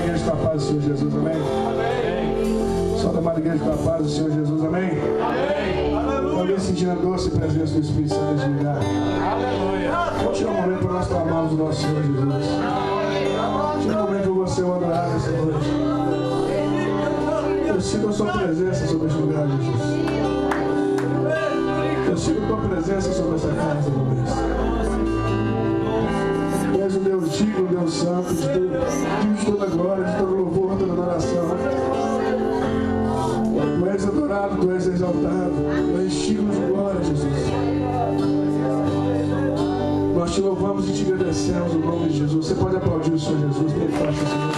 Igreja com a paz do Senhor Jesus, amém? Amém. Só da amada igreja com a paz do Senhor Jesus, amém? Amém. Também sentindo a doce presença do Espírito Santo neste lugar. Aleluia. Vamos tirar um momento para nós clamarmos o nosso Senhor Jesus. Tira um momento para você adorar nessa noite. Eu sinto a sua presença sobre este lugar, Jesus. Eu sinto a tua presença sobre essa casa, meu Deus. Tu és um Deus digno, um Deus santo, de toda glória, de todo louvor, toda adoração. Tu és adorado, tu és exaltado, tu és digno de glória, Jesus. Nós te louvamos e te agradecemos no nome de Jesus. Você pode aplaudir o Senhor Jesus, bem forte, Senhor.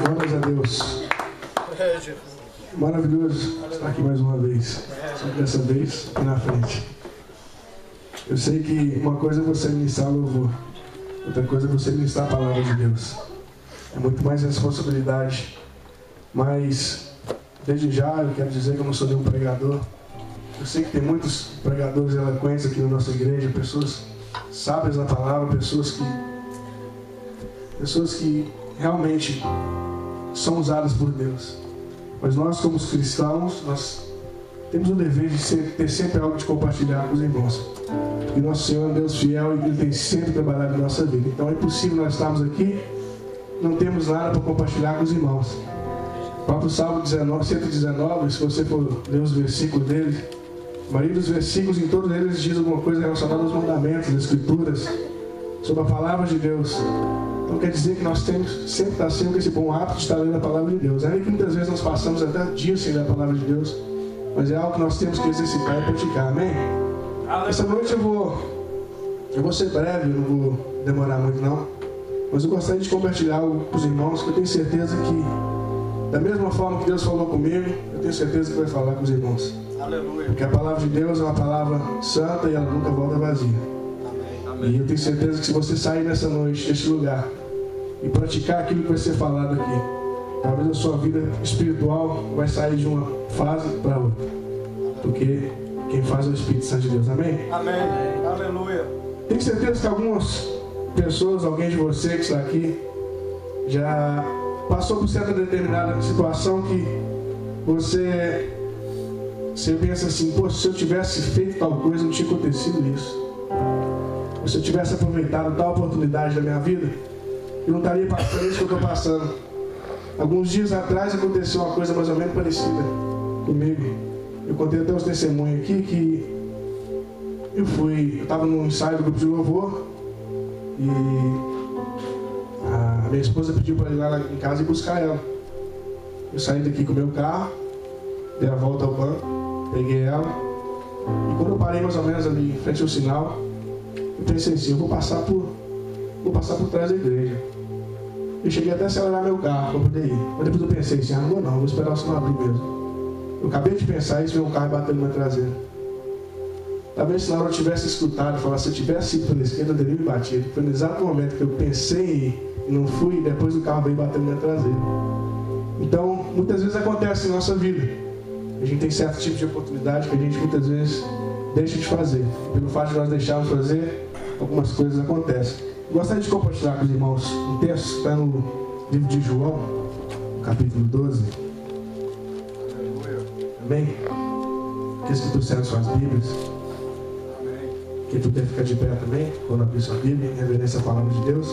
Glórias a Deus. Maravilhoso estar aqui mais uma vez. Só que dessa vez aqui na frente. Eu sei que uma coisa é você ministrar louvor, outra coisa é você ministrar a palavra de Deus. É muito mais responsabilidade. Mas, desde já, eu quero dizer que eu não sou nenhum pregador. Eu sei que tem muitos pregadores eloquentes aqui na nossa igreja, pessoas sábias na palavra, pessoas que realmente são usadas por Deus. Mas nós, como cristãos, nós temos o dever de ter sempre algo de compartilhar com os irmãos. E nosso Senhor é um Deus fiel e Ele tem sempre trabalhado em nossa vida. Então é impossível nós estarmos aqui, não temos nada para compartilhar com os irmãos. O próprio Salmo 119, se você for ler os versículos dele, a maioria dos versículos, em todos eles, diz alguma coisa relacionada aos mandamentos, às escrituras, sobre a palavra de Deus. Então quer dizer que nós temos sempre estar sempre com esse bom hábito de estar lendo a palavra de Deus. Ainda que muitas vezes nós passamos até dias sem ler a palavra de Deus, mas é algo que nós temos que exercitar e praticar, amém? Essa noite eu vou ser breve, eu não vou demorar muito não, mas eu gostaria de compartilhar algo com os irmãos, que eu tenho certeza que, da mesma forma que Deus falou comigo, eu tenho certeza que vai falar com os irmãos. Aleluia. Porque a palavra de Deus é uma palavra santa e ela nunca volta vazia. Amém. E eu tenho certeza que se você sair nessa noite, deste lugar, e praticar aquilo que vai ser falado aqui, talvez a sua vida espiritual vai sair de uma fase para outra. Porque quem faz é o Espírito Santo de Deus. Amém? Amém. Aleluia. Tenho certeza que algumas pessoas, alguém de você que está aqui, já passou por certa determinada situação que você pensa assim, pô, se eu tivesse feito tal coisa, não tinha acontecido isso. Ou se eu tivesse aproveitado tal oportunidade da minha vida, eu não estaria passando isso que eu estou passando. Alguns dias atrás aconteceu uma coisa mais ou menos parecida comigo. Eu contei até os testemunhos aqui que eu estava no ensaio do grupo de louvor e a minha esposa pediu para ir lá em casa e buscar ela. Eu saí daqui com o meu carro, dei a volta ao banco, peguei ela e quando eu parei mais ou menos ali em frente ao sinal, eu pensei assim, eu vou passar por trás da igreja. Eu cheguei até a acelerar meu carro para poder ir. Mas depois eu pensei assim, não vou esperar o sinal abrir mesmo. Eu acabei de pensar isso, veio um carro batendo na traseira. Talvez se na hora eu tivesse escutado, falar, se eu tivesse ido pela esquerda, eu teria me batido. Foi no exato momento que eu pensei em ir e não fui, e depois o carro veio batendo na traseira. Então, muitas vezes acontece em nossa vida. A gente tem certo tipo de oportunidade que a gente muitas vezes deixa de fazer. Pelo fato de nós deixarmos de fazer, algumas coisas acontecem. Eu gostaria de compartilhar com os irmãos um texto que está no livro de João, capítulo 12. Amém? Aqueles que trouxeram suas Bíblias. Quem puder ficar de pé também, quando abrir sua Bíblia, em reverência à palavra de Deus.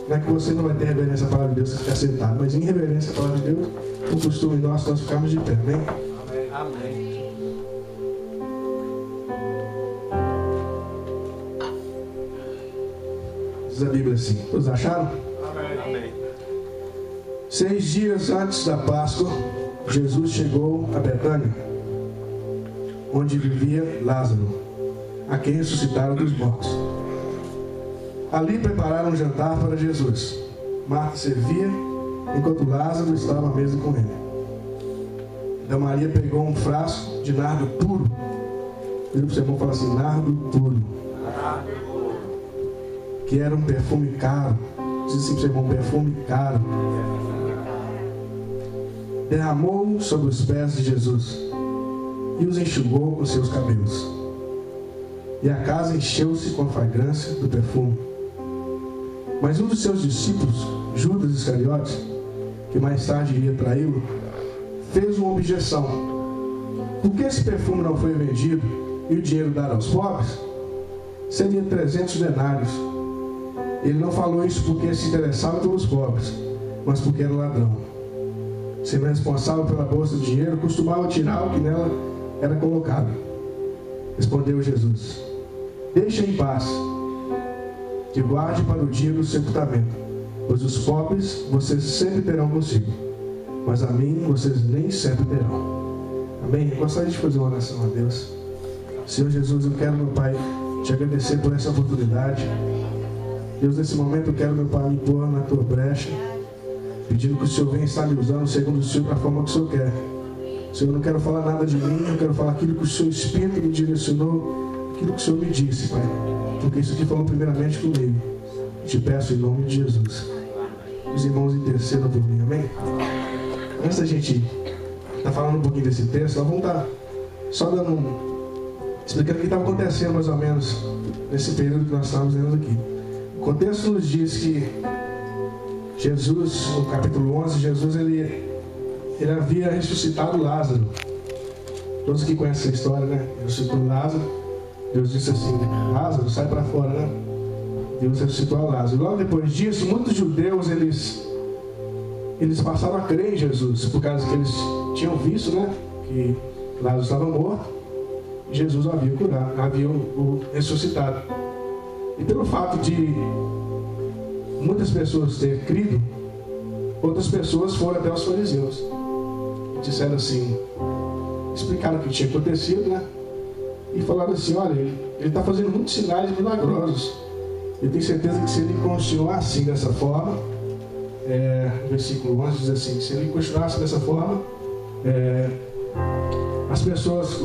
Não é que você não vai ter reverência à palavra de Deus se ficar sentado, mas em reverência à palavra de Deus, o costume nosso, nós ficamos de pé. Amém? Amém. Diz a Bíblia assim, todos acharam? Amém. 6 dias antes da Páscoa, Jesus chegou a Betânia, onde vivia Lázaro, a quem ressuscitaram dos mortos. Ali prepararam um jantar para Jesus. Marta servia, enquanto Lázaro estava à mesa com ele. Então Maria pegou um frasco de nardo puro. Ele para o seu irmão fala assim, nardo puro. Que era um perfume caro. Diz assim para o seu irmão, perfume caro. Derramou sobre os pés de Jesus e os enxugou com seus cabelos. e a casa encheu-se com a fragrância do perfume. Mas um dos seus discípulos, Judas Iscariotes, que mais tarde iria traí-lo, fez uma objeção. Por que esse perfume não foi vendido e o dinheiro dado aos pobres? Seria 300 denários. Ele não falou isso porque se interessava pelos pobres, mas porque era ladrão. Sendo responsável pela bolsa de dinheiro, costumava tirar o que nela era colocado. Respondeu Jesus: deixa em paz, que guarde para o dia do sepultamento, pois os pobres vocês sempre terão consigo, mas a mim vocês nem sempre terão. Amém? Eu gostaria de fazer uma oração a Deus. Senhor Jesus, eu quero, meu Pai, te agradecer por essa oportunidade. Deus, nesse momento eu quero, meu Pai, me pôr na tua brecha, pedindo que o Senhor venha estar me usando segundo o Senhor, da forma que o Senhor quer. Senhor, eu não quero falar nada de mim, eu quero falar aquilo que o Seu Espírito me direcionou, aquilo que o Senhor me disse, Pai, porque isso aqui falou primeiramente comigo. Te peço em nome de Jesus. Os irmãos intercedam por mim, amém? Antes da gente estar falando um pouquinho desse texto, nós vamos estar só dando explicando o que estava acontecendo mais ou menos nesse período que nós estávamos lendo aqui. O contexto nos diz que Jesus, no capítulo 11, Jesus ele havia ressuscitado Lázaro. Todos que conhecem a história, né? Ressuscitou Lázaro. Deus disse assim: Lázaro, sai para fora, né? Deus ressuscitou a Lázaro. Logo depois disso, muitos judeus eles passaram a crer em Jesus, por causa que eles tinham visto, né, que Lázaro estava morto. Jesus o havia curado, havia o ressuscitado. E pelo fato de muitas pessoas terem crido, outras pessoas foram até os fariseus e disseram assim, explicaram o que tinha acontecido, né? E falaram assim: olha, ele está fazendo muitos sinais milagrosos. Eu tenho certeza que se ele continuar assim, dessa forma, versículo 11 diz assim: se ele continuasse dessa forma, as pessoas...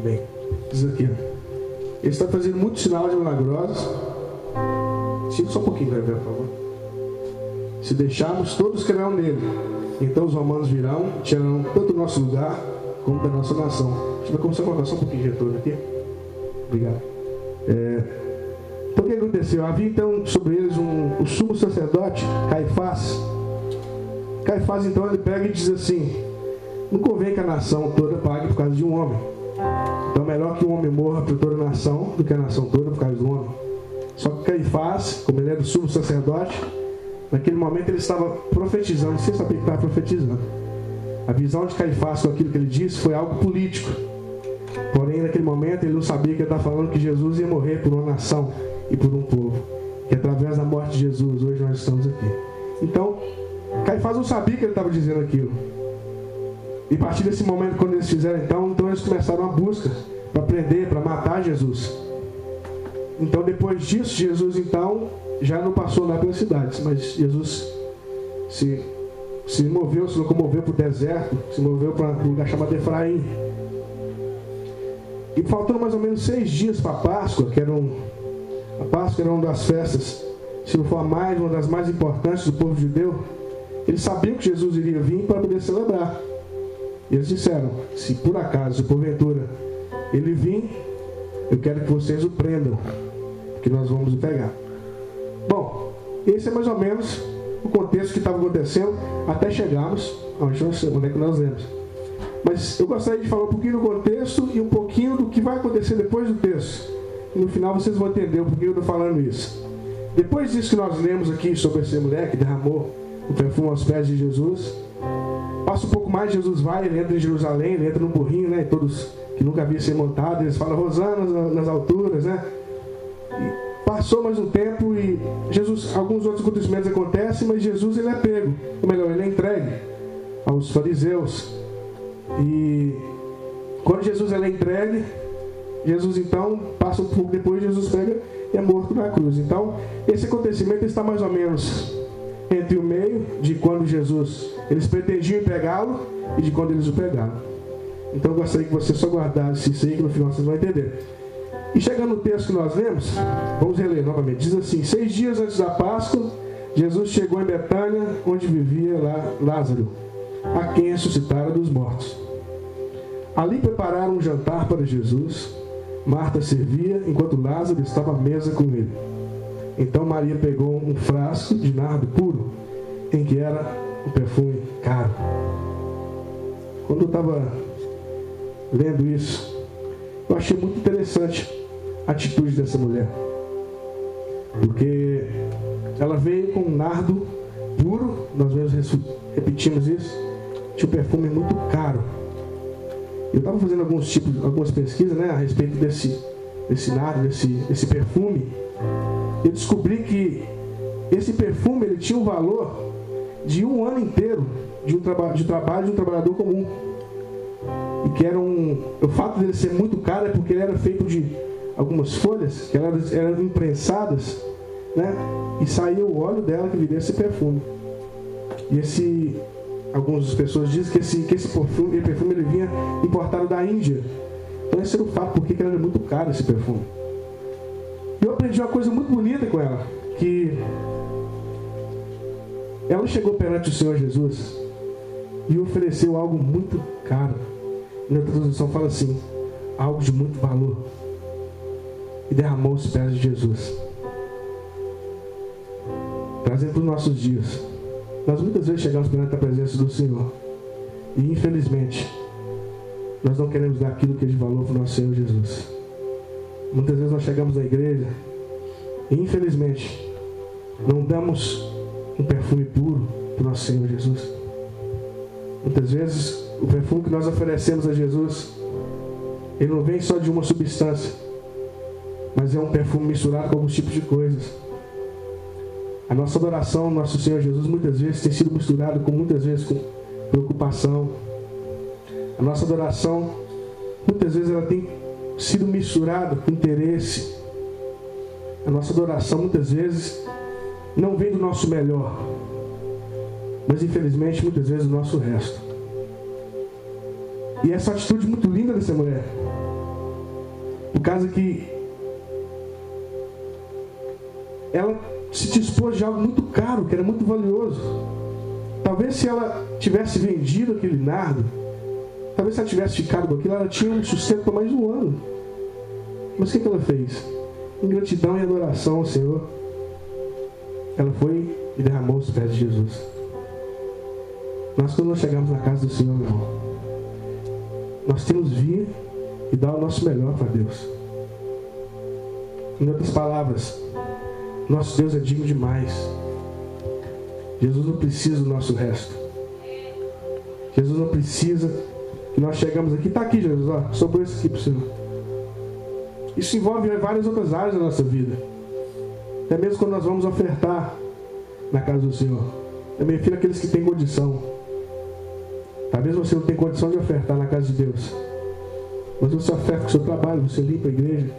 Amém. Diz aqui, ele está fazendo muitos sinais milagrosos. Siga só um pouquinho, por favor. Se deixarmos, todos crerão nele. Então os romanos virão, tirarão tanto do nosso lugar como da nossa nação. A gente vai começar a colocar só um pouquinho de retorno aqui. Obrigado. Então o que aconteceu? Havia então sobre eles o sumo sacerdote, Caifás. Caifás então ele pega e diz assim: não convém que a nação toda pague por causa de um homem. Então é melhor que um homem morra por toda a nação do que a nação toda por causa do homem. Só que Caifás, como ele era do sumo sacerdote, naquele momento ele estava profetizando, sem saber que estava profetizando. A visão de Caifás com aquilo que ele disse foi algo político. Porém, naquele momento ele não sabia que ele estava falando que Jesus ia morrer por uma nação e por um povo. Que através da morte de Jesus, hoje nós estamos aqui. Então, Caifás não sabia que ele estava dizendo aquilo. E a partir desse momento, quando eles fizeram então eles começaram a busca para prender, para matar Jesus. Então depois disso, Jesus então já não passou lá pelas cidades, mas Jesus se locomoveu para o deserto, se moveu para um lugar chamado Efraim. E faltando mais ou menos 6 dias para a Páscoa, a Páscoa era uma das festas, se não for uma das mais importantes do povo judeu. Eles sabiam que Jesus iria vir para poder celebrar. E eles disseram: se por acaso, porventura, ele vir, eu quero que vocês o prendam, que nós vamos o pegar. Bom, esse é mais ou menos o contexto que estava acontecendo até chegarmos onde é que nós lemos. Mas eu gostaria de falar um pouquinho do contexto e um pouquinho do que vai acontecer depois do texto. E no final vocês vão entender o porquê eu estou falando isso. Depois disso que nós lemos aqui sobre essa mulher que derramou o perfume aos pés de Jesus, passa um pouco mais, Jesus vai, ele entra em Jerusalém, ele entra no burrinho, né? Todos que nunca haviam sido montados, eles falam Rosana nas alturas, né? E passou mais um tempo e Jesus, alguns outros acontecimentos acontecem, mas Jesus ele é pego, ou melhor, ele é entregue aos fariseus. E quando Jesus ele é entregue, Jesus então, passa um pouco depois, Jesus pega e é morto na cruz. Então, esse acontecimento está mais ou menos entre o meio de quando eles pretendiam pegá-lo e de quando eles o pegaram. Então eu gostaria que você só guardasse isso aí, que no final vocês vão entender. E chegando no texto que nós lemos, vamos reler novamente. Diz assim: 6 dias antes da Páscoa, Jesus chegou em Betânia, onde vivia Lázaro, a quem ressuscitara dos mortos. Ali prepararam um jantar para Jesus. Marta servia, enquanto Lázaro estava à mesa com ele. Então Maria pegou um frasco de nardo puro, em que era um perfume caro. Quando eu estava lendo isso, eu achei muito interessante a atitude dessa mulher. Porque ela veio com um nardo puro, nós mesmos repetimos isso, tinha um perfume muito caro. Eu estava fazendo algumas pesquisas, né, a respeito desse nardo, desse perfume. Eu descobri que esse perfume ele tinha um valor de um ano inteiro de trabalho de um trabalhador comum. E que o fato dele ser muito caro é porque ele era feito de algumas folhas que eram imprensadas, né, e saía o óleo dela que viria esse perfume. E algumas pessoas dizem que esse perfume ele vinha importado da Índia. Então esse era o fato porque ele era muito caro, esse perfume. E eu aprendi uma coisa muito bonita com ela, que ela chegou perante o Senhor Jesus e ofereceu algo muito caro. Na outra tradução fala assim, algo de muito valor, e derramou os pés de Jesus. Trazendo para os nossos dias, nós muitas vezes chegamos perante a presença do Senhor e infelizmente nós não queremos dar aquilo que é de valor para o nosso Senhor Jesus. Muitas vezes nós chegamos na igreja e infelizmente não damos um perfume puro para o nosso Senhor Jesus. Muitas vezes o perfume que nós oferecemos a Jesus, ele não vem só de uma substância, mas é um perfume misturado com alguns tipos de coisas. A nossa adoração ao nosso Senhor Jesus muitas vezes tem sido misturada com preocupação. A nossa adoração muitas vezes ela tem sido misturada com interesse. A nossa adoração muitas vezes não vem do nosso melhor, mas infelizmente muitas vezes do nosso resto. E essa atitude muito linda dessa mulher, por causa que ela se dispôs de algo muito caro, que era muito valioso. Talvez se ela tivesse vendido aquele nardo, talvez se ela tivesse ficado com aquilo, ela tinha um sustento por mais de um ano. Mas o que ela fez? Em gratidão e adoração ao Senhor, ela foi e derramou os pés de Jesus. Nós, quando nós chegamos na casa do Senhor, meu irmão, nós temos vir e dar o nosso melhor para Deus. Em outras palavras, nosso Deus é digno demais. Jesus não precisa do nosso resto. Jesus não precisa que nós chegamos aqui. Está aqui, Jesus, ó, sobrou isso aqui para o Senhor. Isso envolve várias outras áreas da nossa vida. Até mesmo quando nós vamos ofertar na casa do Senhor. Eu me refiro àqueles que têm condição. Talvez você não tenha condição de ofertar na casa de Deus, mas você oferta com o seu trabalho, você limpa a igreja.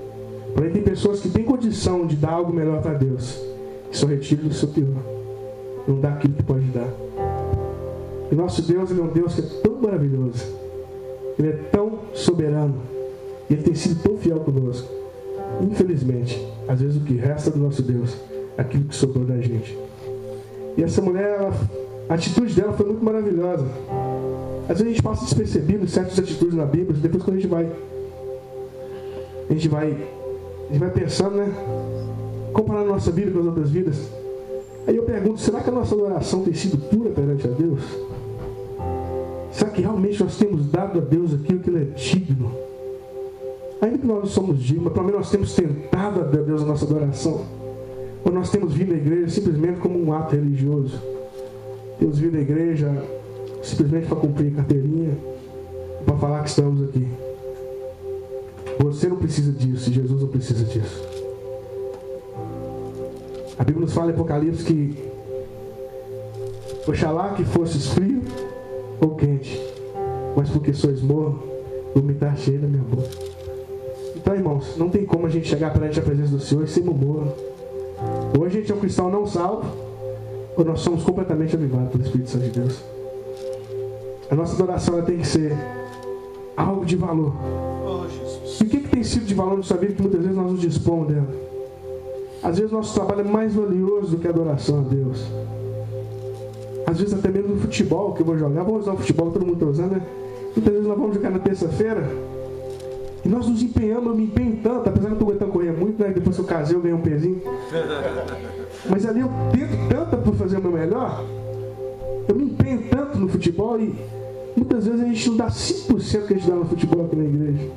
Porém tem pessoas que têm condição de dar algo melhor para Deus, que só retira do seu pior, não dá aquilo que pode dar. E nosso Deus, Ele é um Deus que é tão maravilhoso, Ele é tão soberano, e Ele tem sido tão fiel conosco. Infelizmente, às vezes o que resta do nosso Deus é aquilo que sobrou da gente. E essa mulher, a atitude dela foi muito maravilhosa. Às vezes a gente passa despercebido certas atitudes na Bíblia, depois quando a gente vai pensando, né? Comparando a nossa vida com as outras vidas. Aí eu pergunto, será que a nossa adoração tem sido pura perante a Deus? Será que realmente nós temos dado a Deus aquilo que Ele é digno? Ainda que nós não somos dignos, mas pelo menos nós temos tentado a Deus a nossa adoração. Ou nós temos vindo à igreja simplesmente como um ato religioso. Temos vindo à igreja simplesmente para cumprir carteirinha, para falar que estamos aqui. Você não precisa disso, Jesus não precisa disso. A Bíblia nos fala em Apocalipse que oxalá que fosses frio ou quente, mas porque sois morno, vou estar cheio na minha boca. Então, irmãos, não tem como a gente chegar perante a presença do Senhor e ser morno. Ou a gente é um cristão não salvo, ou nós somos completamente avivados pelo Espírito Santo de Deus. A nossa adoração ela tem que ser algo de valor. E o que tem sido de valor na sua vida que muitas vezes nós nos dispomos dela? Às vezes nosso trabalho é mais valioso do que a adoração a Deus. Às vezes até mesmo no futebol que eu vou jogar, vamos usar o futebol que todo mundo está usando, né? Muitas vezes nós vamos jogar na terça-feira e nós nos empenhamos, eu me empenho tanto, apesar de eu não estou aguentando correr muito, né? Depois que eu casei eu ganhei um pezinho. Mas ali eu tento tanto para fazer o meu melhor, eu me empenho tanto no futebol e muitas vezes a gente não dá 5% que a gente dá no futebol aqui na igreja.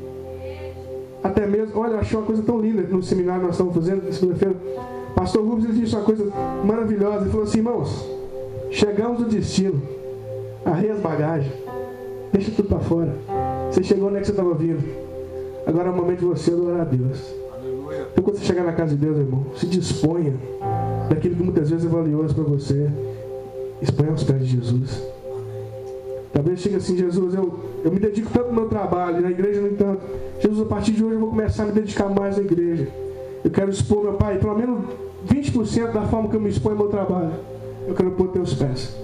Até mesmo, olha, eu achei uma coisa tão linda no seminário que nós estamos fazendo na segunda-feira. Pastor Rubens, ele disse uma coisa maravilhosa. Ele falou assim: irmãos, chegamos no destino, arreia as bagagens, deixa tudo para fora. Você chegou onde é que você estava vindo. Agora é o momento de você adorar a Deus. Aleluia. Então quando você chegar na casa de Deus, irmão, se disponha daquilo que muitas vezes é valioso para você. Exponha aos pés de Jesus. Talvez chegue assim: Jesus, eu me dedico tanto no meu trabalho, na igreja no entanto. Jesus, a partir de hoje eu vou começar a me dedicar mais na igreja. Eu quero expor, meu Pai, pelo menos 20% da forma que eu me exponho ao meu trabalho. Eu quero pôr teus pés.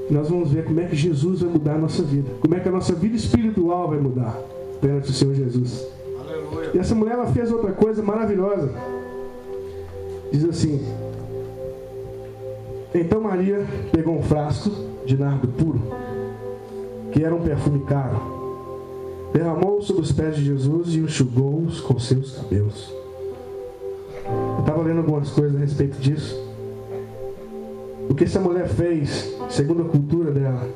E nós vamos ver como é que Jesus vai mudar a nossa vida. Como é que a nossa vida espiritual vai mudar perante o Senhor Jesus. Aleluia. E essa mulher, ela fez outra coisa maravilhosa. Diz assim: então Maria pegou um frasco de nardo puro, que era um perfume caro, derramou sobre os pés de Jesus e enxugou-os com seus cabelos. Eu estava lendo algumas coisas a respeito disso. O que essa mulher fez, segundo a cultura dela,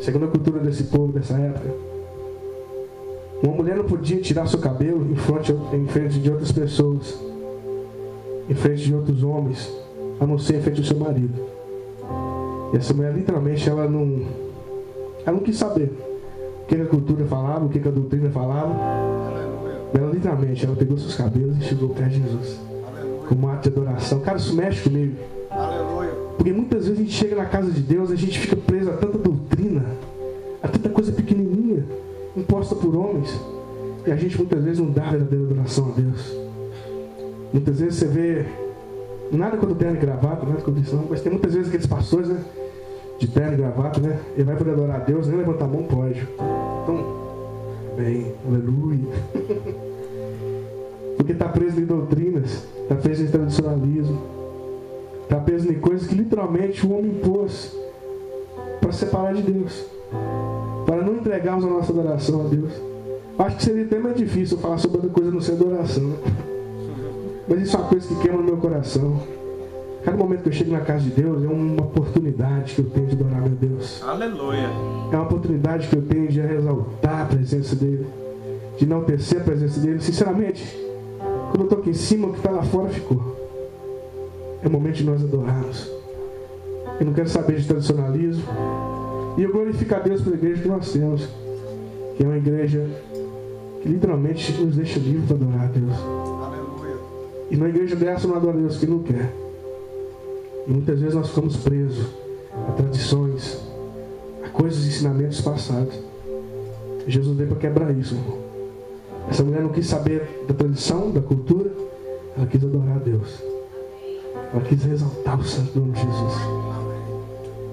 segundo a cultura desse povo, dessa época, uma mulher não podia tirar seu cabelo em frente de outras pessoas, em frente de outros homens, a não ser em frente do seu marido. E essa mulher, literalmente, ela não quis saber o que a cultura falava, o que a doutrina falava. Ela, literalmente, ela pegou seus cabelos e chegou perto de Jesus. Aleluia. Como um ato de adoração. Cara, isso mexe comigo. Aleluia. Porque muitas vezes a gente chega na casa de Deus, a gente fica preso a tanta doutrina, a tanta coisa pequenininha, imposta por homens, e a gente muitas vezes não dá a verdadeira adoração a Deus. Muitas vezes você vê, nada quando terno e gravata, nada quando isso não, mas tem muitas vezes aqueles pastores, né, de terno e gravata, né, ele vai poder adorar a Deus, nem levantar a mão pode. Então, bem, aleluia. Porque está preso em doutrinas, está preso em tradicionalismo, está preso em coisas que literalmente o homem impôs para separar de Deus, para não entregarmos a nossa adoração a Deus. Acho que seria até mais difícil falar sobre outra coisa não ser adoração, né? Mas isso é uma coisa que queima no meu coração. Cada momento que eu chego na casa de Deus é uma oportunidade que eu tenho de adorar meu Deus. Aleluia. É uma oportunidade que eu tenho de exaltar a presença dEle, de enaltecer a presença dEle. Sinceramente, quando eu estou aqui em cima, o que está lá fora ficou. É o momento de nós adorarmos. Eu não quero saber de tradicionalismo. E eu glorifico a Deus pela igreja que nós temos, que é uma igreja que literalmente nos deixa livres para adorar a Deus. Aleluia. E numa igreja dessa não adora a Deus que não quer. E muitas vezes nós ficamos presos a tradições, a coisas e ensinamentos passados. E Jesus veio para quebrar isso, irmão. Essa mulher não quis saber da tradição, da cultura, ela quis adorar a Deus. Ela quis exaltar o santo nome de Jesus.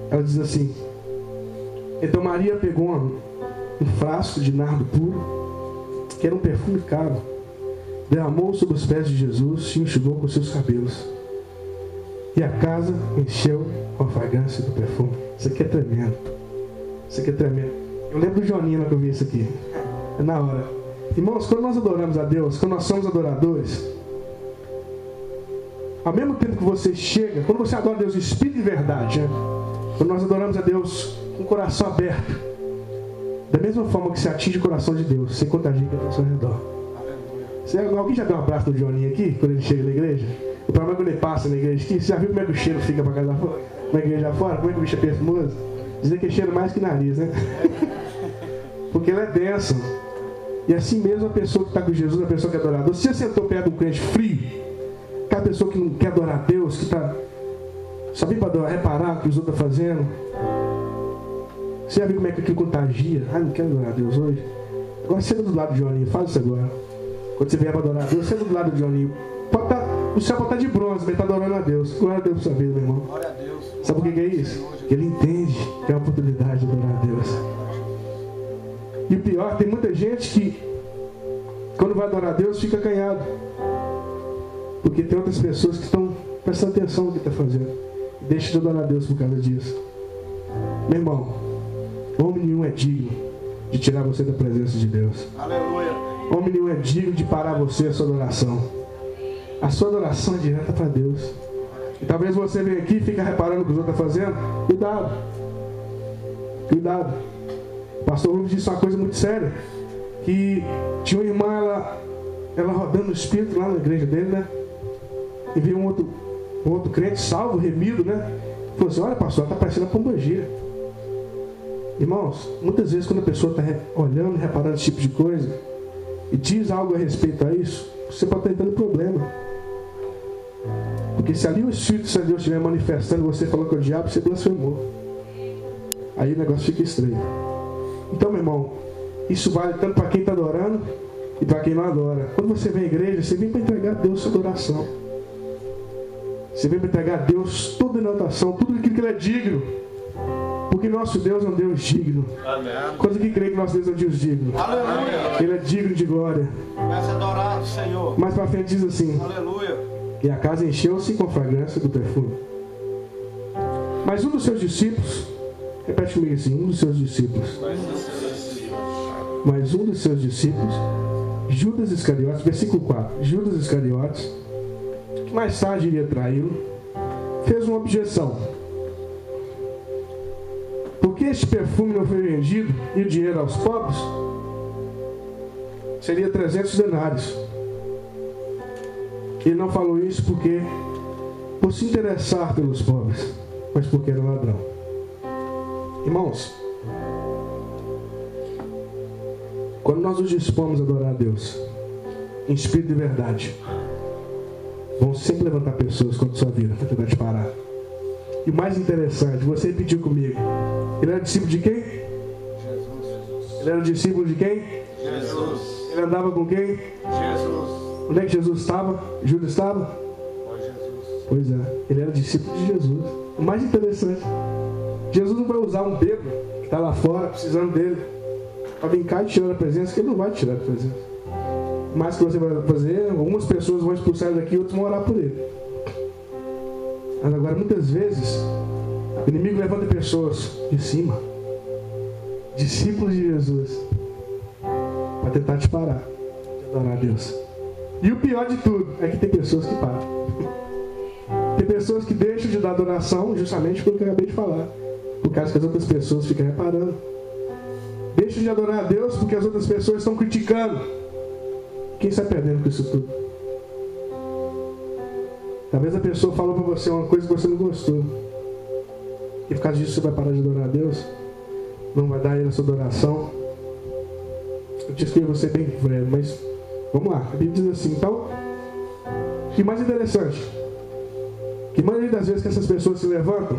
Ela diz assim: então Maria pegou um frasco de nardo puro, que era um perfume caro, derramou sobre os pés de Jesus e enxugou com seus cabelos. E a casa encheu com a fragrância do perfume. Isso aqui é tremendo. Isso aqui é tremendo. Eu lembro do Joninho lá que eu vi isso aqui. É na hora. Irmãos, quando nós adoramos a Deus, quando nós somos adoradores, ao mesmo tempo que você chega, quando você adora a Deus em espírito e verdade, né? Quando nós adoramos a Deus com o coração aberto, da mesma forma que você atinge o coração de Deus, você contagia quem está ao seu redor. Alguém já deu um abraço no Joninho aqui, quando ele chega na igreja? O problema é quando ele passa na igreja aqui. Você já viu como é que o cheiro fica para casa fora? Na igreja lá fora? Como é que o bicho é perfumoso? Dizem que é cheiro mais que nariz, né? Porque ele é denso. E assim mesmo a pessoa que está com Jesus, a pessoa que é adoradora, se você sentou perto de um crente frio, aquela pessoa que não quer adorar a Deus, que está só vem para reparar o que os outros estão fazendo, você já viu como é que aquilo contagia? Ah, não quero adorar a Deus hoje? Agora senta do lado de Joninho, faz isso agora. Quando você vier para adorar a Deus, senta do lado de Joninho. O céu pode estar de bronze, mas está adorando a Deus. Glória a Deus por sua vida, meu irmão. Glória a Deus. Sabe por que é isso? Porque ele entende que é uma oportunidade de adorar a Deus. E o pior, tem muita gente que, quando vai adorar a Deus, fica acanhado. Porque tem outras pessoas que estão prestando atenção no que está fazendo. Deixa de adorar a Deus por causa disso. Meu irmão, Homem nenhum é digno de tirar você da presença de Deus. Aleluia. Homem nenhum é digno de parar você a sua adoração. A sua adoração é direta para Deus. E talvez você venha aqui e fique reparando o que os outros estão fazendo. Cuidado. Cuidado. O pastor Rubens disse uma coisa muito séria. Que tinha uma irmã, ela rodando no espírito lá na igreja dele, né? E veio um outro crente salvo, remido, né? Falou assim: olha, pastor, ela está parecendo a pombagira. Irmãos, muitas vezes quando a pessoa está olhando e reparando esse tipo de coisa e diz algo a respeito a isso, você pode estar tendo problema. Porque se ali o Espírito de Deus estiver manifestando, você falou que é o diabo, você blasfemou. Aí o negócio fica estranho. Então, meu irmão, isso vale tanto para quem está adorando e para quem não adora. Quando você vem à igreja, você vem para entregar a Deus sua adoração. Você vem para entregar a Deus toda a exaltação, tudo aquilo que Ele é digno. Porque nosso Deus é um Deus digno. Amém. Quantos que creem que nosso Deus é um Deus digno? Aleluia. Ele é digno de glória. Começa a adorar o Senhor. Mais para frente diz assim: Aleluia. e a casa encheu-se com a fragrância do perfume. Mas um dos seus discípulos, repete comigo assim, um dos seus discípulos, Judas Iscariotes, versículo 4, Judas Iscariotes, que mais tarde iria traí-lo, fez uma objeção. Por que este perfume não foi vendido e o dinheiro aos pobres? Seria 300 denários. Ele não falou isso por se interessar pelos pobres, mas porque era ladrão. Irmãos, quando nós nos dispomos a adorar a Deus em espírito e verdade, vão sempre levantar pessoas contra a sua vida para tentar te parar. E o mais interessante, você repetiu comigo, ele era discípulo de quem? Jesus. Ele era discípulo de quem? Jesus. Ele andava com quem? Jesus. Onde é que Jesus estava? Judas estava? Jesus. Pois é, ele era discípulo de Jesus. O mais interessante, Jesus não vai usar um bêbado que está lá fora, precisando dele, para vir cá e tirar da presença, que ele não vai tirar da presença. Mas que você vai fazer, algumas pessoas vão expulsar ele daqui, outros vão orar por ele. Mas agora, muitas vezes, o inimigo levanta pessoas de cima, discípulos de Jesus, para tentar te parar de adorar a Deus. E o pior de tudo é que tem pessoas que param. Tem pessoas que deixam de dar adoração justamente pelo que eu acabei de falar, por causa que as outras pessoas ficam reparando. Deixam de adorar a Deus porque as outras pessoas estão criticando. Quem está perdendo com isso tudo? Talvez a pessoa falou para você uma coisa que você não gostou, e por causa disso você vai parar de adorar a Deus, não vai dar a Ele a sua adoração. Eu disse que você bem velho, mas vamos lá. A Bíblia diz assim, então, que mais interessante, que a maioria das vezes que essas pessoas se levantam,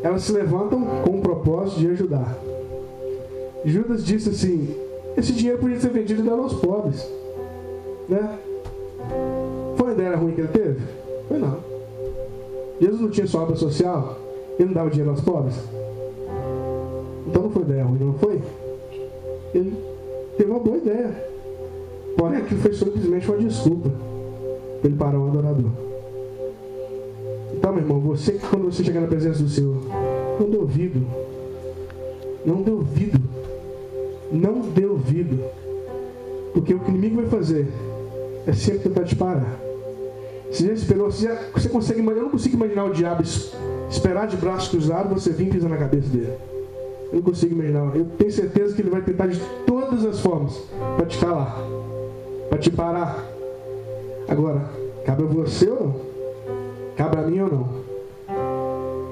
elas se levantam com o propósito de ajudar. Judas disse assim: esse dinheiro podia ser vendido e dado aos pobres, né? Foi uma ideia ruim que ele teve? Foi não. Jesus não tinha sua obra social? Ele não dava dinheiro aos pobres? Então não foi ideia ruim, não foi? Ele teve uma boa ideia. Porém, aquilo foi simplesmente uma desculpa para ele parar um adorador. Então, meu irmão, você que quando você chegar na presença do Senhor, não dê ouvido. Não dê ouvido. Não dê ouvido. Porque o que o inimigo vai fazer é sempre tentar te parar. Você já esperou, você consegue imaginar? Eu não consigo imaginar o diabo esperar de braços cruzados você vir pisar na cabeça dele. Eu não consigo imaginar. Eu tenho certeza que ele vai tentar de todas as formas para te calar, para te parar. Agora, cabe a você ou não? Cabe a mim ou não?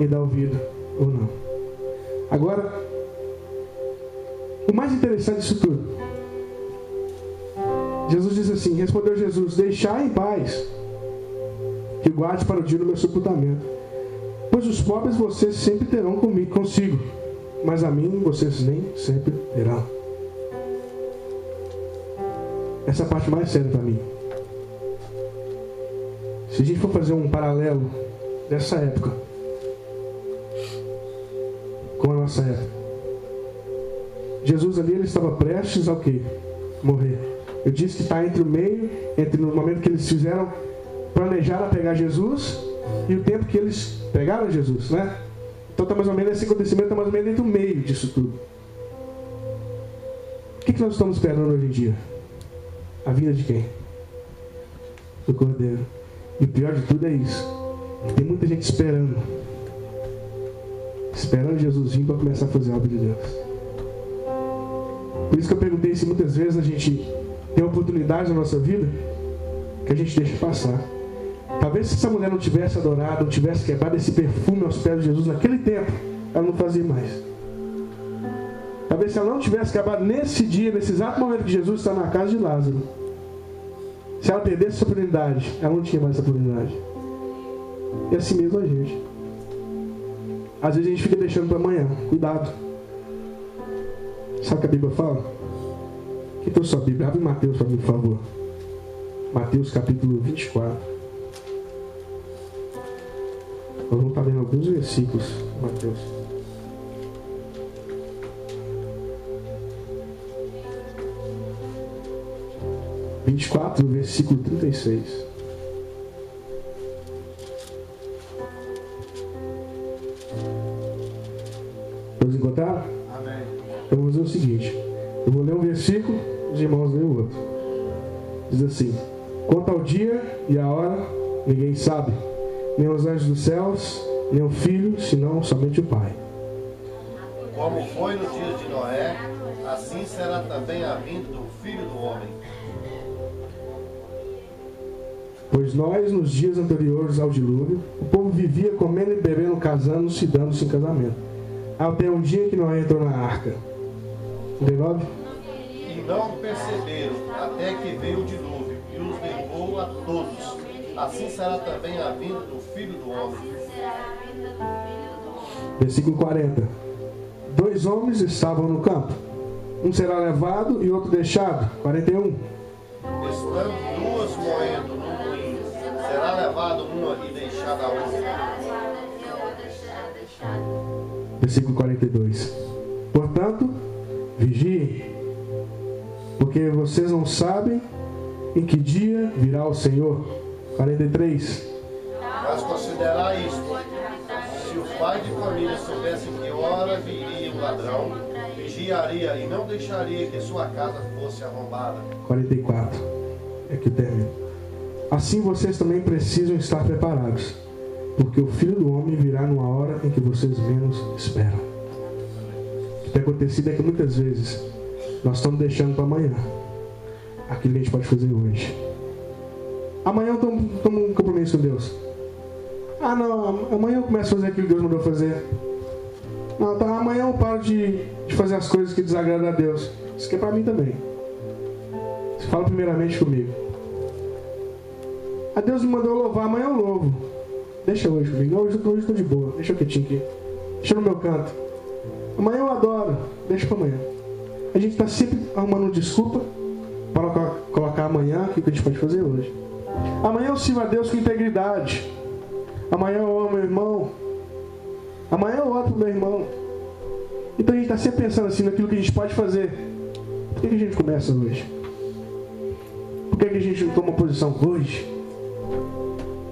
E dar ouvido ou não? Agora, o mais interessante disso tudo, Jesus diz assim, respondeu Jesus: deixai em paz, que guarde para o dia do meu sepultamento. Pois os pobres vocês sempre terão consigo, mas a mim vocês nem sempre terão. Essa é a parte mais séria para mim. Se a gente for fazer um paralelo dessa época com a nossa época, Jesus ali, ele estava prestes ao quê? Morrer. Eu disse que está entre o momento que eles planejaram pegar Jesus e o tempo que eles pegaram Jesus, né? Então está mais ou menos, esse acontecimento está mais ou menos entre o meio disso tudo. O que nós estamos esperando hoje em dia? A vinda de quem? Do Cordeiro. E o pior de tudo é isso. Tem muita gente esperando Jesus vir para começar a fazer a obra de Deus. Por isso que eu perguntei se muitas vezes a gente tem oportunidade na nossa vida que a gente deixa passar. Talvez se essa mulher não tivesse adorado, não tivesse quebrado esse perfume aos pés de Jesus naquele tempo, ela não fazia mais. Talvez se ela não tivesse acabado nesse dia, nesse exato momento que Jesus está na casa de Lázaro, se ela perdesse essa oportunidade, ela não tinha mais essa oportunidade. E assim mesmo a gente. Às vezes a gente fica deixando para amanhã. Cuidado. Sabe o que a Bíblia fala? Quem trouxe sua Bíblia? Abre Mateus para mim, por favor. Mateus capítulo 24. Nós vamos estar lendo alguns versículos. Mateus. Versículo 36. Todos encontraram? Amém. Eu vou fazer o seguinte. Eu vou ler um versículo, os irmãos leem o outro. Diz assim: quanto ao dia e a hora, ninguém sabe, nem os anjos dos céus, nem o Filho, senão somente o Pai. Como foi no dia de Noé, assim será também a vinda do Filho do Homem. Pois nós, nos dias anteriores ao dilúvio, o povo vivia comendo e bebendo, casando-se e dando-se em casamento. Até um dia que Noé entrou na arca. 19? E não perceberam, até que veio o dilúvio, e os levou a todos. Assim será também a vinda do Filho do Homem. Versículo 40. 2 homens estavam no campo. Um será levado e outro deixado. 41. Estando duas moendo no moinho, será levado uma e deixada a outra. Versículo 42. Portanto, vigiem, porque vocês não sabem em que dia virá o Senhor. 43. Mas considerai isto: se o pai de família soubesse que hora viria o ladrão, vigiaria e não deixaria que sua casa fosse arrombada. 44. É que termina. Assim vocês também precisam estar preparados, porque o Filho do Homem virá numa hora em que vocês menos esperam. O que tem acontecido é que muitas vezes nós estamos deixando para amanhã aquilo que a gente pode fazer hoje. Amanhã eu tomo um compromisso com Deus. Ah não, amanhã eu começo a fazer aquilo que Deus mandou fazer. Não, tá, amanhã eu paro de fazer as coisas que desagradam a Deus. Isso aqui é para mim também. Você fala primeiramente comigo. A Deus me mandou louvar, amanhã eu louvo. Deixa hoje comigo. Hoje eu estou de boa. Deixa eu quietinho aqui. Deixa no meu canto. Amanhã eu adoro. Deixa para amanhã. A gente está sempre arrumando desculpa para colocar amanhã o que a gente pode fazer hoje. Amanhã eu sirvo a Deus com integridade. Amanhã eu amo meu irmão. Amanhã eu oro pro meu irmão. Então a gente está sempre pensando assim naquilo que a gente pode fazer. Por que a gente começa hoje? Por que a gente não toma posição hoje?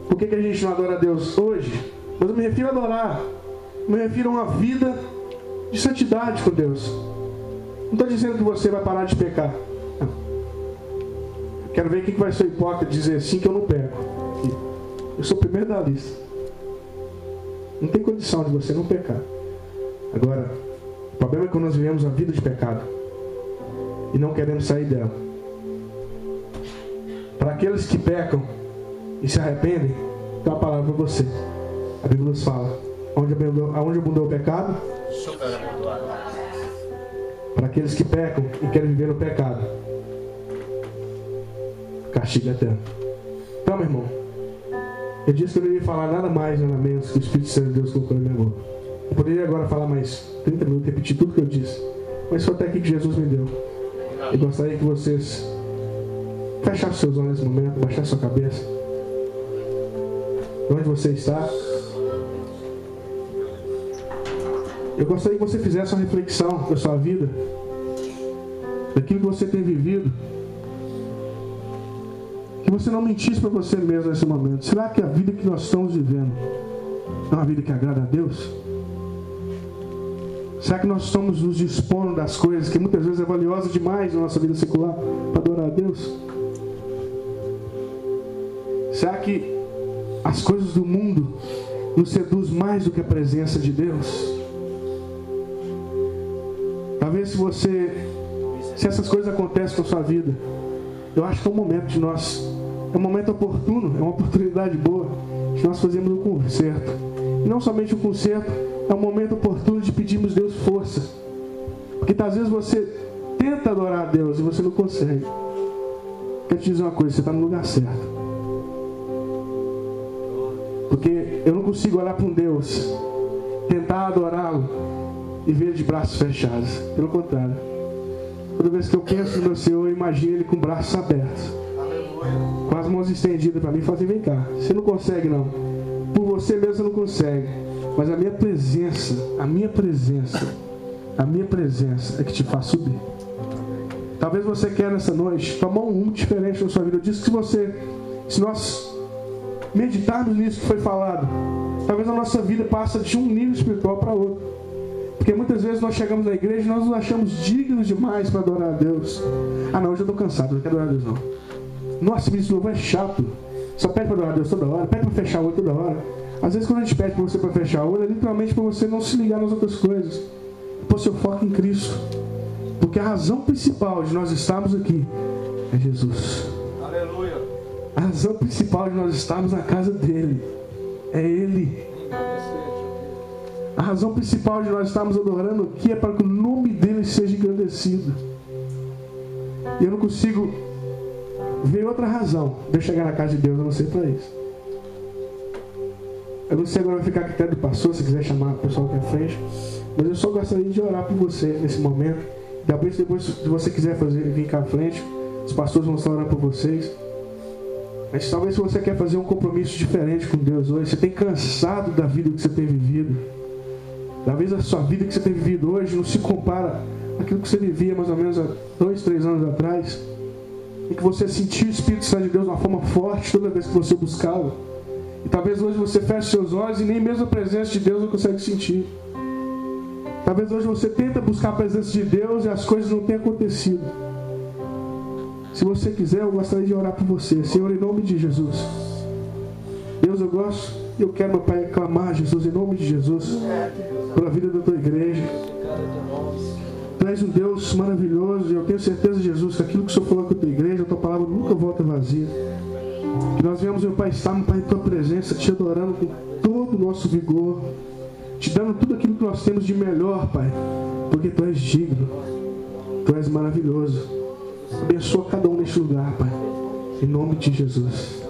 Por que a gente não adora a Deus hoje? Mas eu me refiro a adorar. Eu me refiro a uma vida de santidade com Deus. Não estou dizendo que você vai parar de pecar. Não. Quero ver quem vai ser hipócrita dizer assim que eu não peco. Eu sou o primeiro da lista. Não tem condição de você não pecar. Agora, o problema é quando nós vivemos a vida de pecado e não queremos sair dela. Para aqueles que pecam e se arrependem, tem uma palavra para você. A Bíblia nos fala: aonde abundou o pecado? Para aqueles que pecam e querem viver no pecado, castigo eterno. Então, meu irmão, eu disse que eu não ia falar nada mais, nada menos que o Espírito Santo de Deus colocou na minha boca. Eu poderia agora falar mais 30 minutos, repetir tudo que eu disse, mas foi até aqui que Jesus me deu. Eu gostaria que vocês fechassem seus olhos nesse momento, baixassem sua cabeça. Onde você está? Eu gostaria que você fizesse uma reflexão da sua vida, daquilo que você tem vivido. Que você não mentisse para você mesmo nesse momento. Será que a vida que nós estamos vivendo é uma vida que agrada a Deus? Será que nós estamos nos dispondo das coisas que muitas vezes é valiosa demais na nossa vida secular para adorar a Deus? Será que as coisas do mundo nos seduz mais do que a presença de Deus? Talvez se essas coisas acontecem na sua vida, eu acho que é um momento de nós, é um momento oportuno, é uma oportunidade boa de nós fazermos um conserto. E não somente um conserto, é um momento oportuno de pedirmos a Deus força. Porque às vezes você tenta adorar a Deus e você não consegue. Quero te dizer uma coisa, você está no lugar certo. Porque eu não consigo olhar para um Deus, tentar adorá-lo e ver ele de braços fechados. Pelo contrário, toda vez que eu penso no meu Senhor, eu imagino ele com braços abertos, com as mãos estendidas para mim e falo assim: vem cá, você não consegue não, por você mesmo você não consegue, mas a minha presença é que te faz subir. Talvez você queira nessa noite tomar um rumo diferente na sua vida. Eu disse que se nós meditarmos nisso que foi falado, talvez a nossa vida passe de um nível espiritual para outro. Porque muitas vezes nós chegamos na igreja e nós nos achamos dignos demais para adorar a Deus. Ah não, hoje eu estou cansado, não quero adorar a Deus não. Nossa, isso novo é chato. Só pede para adorar a Deus toda hora, pede para fechar o olho toda hora. Às vezes quando a gente pede para você para fechar o olho, é literalmente para você não se ligar nas outras coisas. Pôr seu foco em Cristo. Porque a razão principal de nós estarmos aqui é Jesus. Aleluia. A razão principal de nós estarmos na casa dele é Ele. A razão principal de nós estarmos adorando aqui é para que o nome dele seja engrandecido. E eu não consigo ver outra razão de eu chegar na casa de Deus a não ser para isso. Eu não sei, agora vai ficar a critério do pastor, se quiser chamar o pessoal aqui à frente, mas eu só gostaria de orar por você nesse momento. Depois, se você quiser vir cá à frente, os pastores vão estar orando por vocês. Mas talvez se você quer fazer um compromisso diferente com Deus hoje, você tem cansado da vida que você tem vivido. Talvez a sua vida que você tem vivido hoje não se compara àquilo que você vivia mais ou menos há 2, 3 anos atrás, em que você sentia o Espírito Santo de Deus de uma forma forte toda vez que você buscava. E talvez hoje você feche seus olhos e nem mesmo a presença de Deus não consegue sentir. Talvez hoje você tenta buscar a presença de Deus e as coisas não tenham acontecido. Se você quiser, eu gostaria de orar por você. Senhor, em nome de Jesus. Deus, eu gosto e eu quero, meu Pai, clamar, Jesus, em nome de Jesus, pela vida da tua igreja. Tu és um Deus maravilhoso e eu tenho certeza, Jesus, que aquilo que o Senhor falou com a tua igreja, a tua palavra nunca volta vazia. Que nós venhamos, meu Pai, estar, meu Pai, em tua presença, te adorando com todo o nosso vigor, te dando tudo aquilo que nós temos de melhor, Pai, porque tu és digno, tu és maravilhoso. Abençoa cada um neste lugar, Pai, em nome de Jesus.